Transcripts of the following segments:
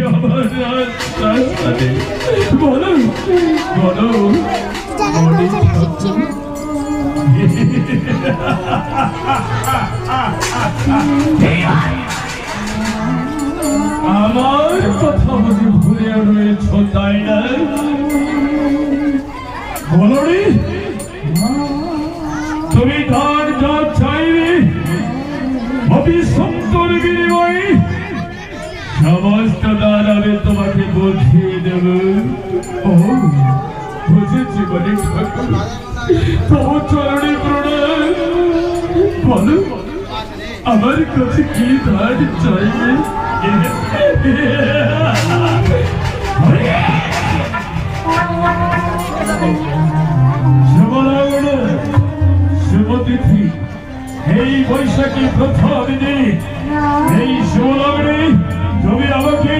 আমার রাস্তাতে বলো বলো আমার কথা বুঝে ভুলে রয়েছ তাই না বলো রে তুমি তার যা চাইবে অভিসন্তর বিনিময়ে সমস্ত দান আমি তোমাকে বুঝিয়ে দেব ও বুঝেছি বলে তোমার চরণে প্রণাম বলো আমার কাছে কি দান চাইবে শুভতিথি এই বৈশাখী প্রথম দিনে এই শুভলগ্নে তুমি আমাকে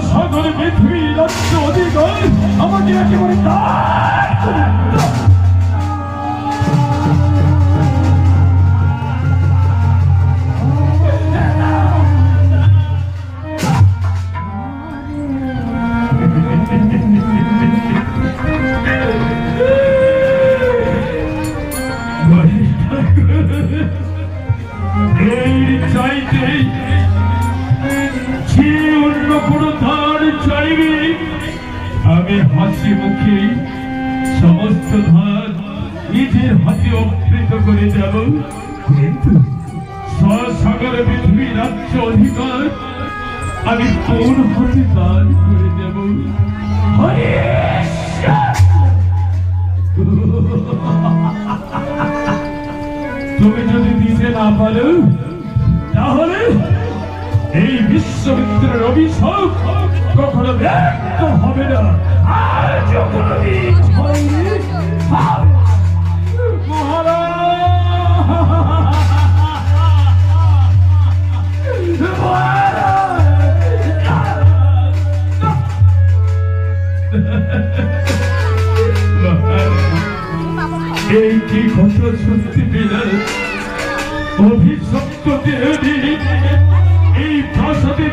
সাগর পৃথিবী রাজ্য অধিকার আমাকে একেবারে দান করে দাও। এই চাইতে যে অন্য কোনো ধার চাইবে আমি হাসি মুখে সমস্ত ধার নিজের হাতে অর্পিত করে যাব কিন্তু সাগর পৃথিবী রাজ্য অধিকার আমি কোন হাতে দান করে দেব তুমি যদি দিতে না পারো তাহলে এই বিশ্বমিত্রের অভিশাপ কখনো ব্যর্থ হবে না আজ কোনদিন এই কি কথা শুনতে পেলাম অভিশপ্ত দেবী এই প্রাসাদে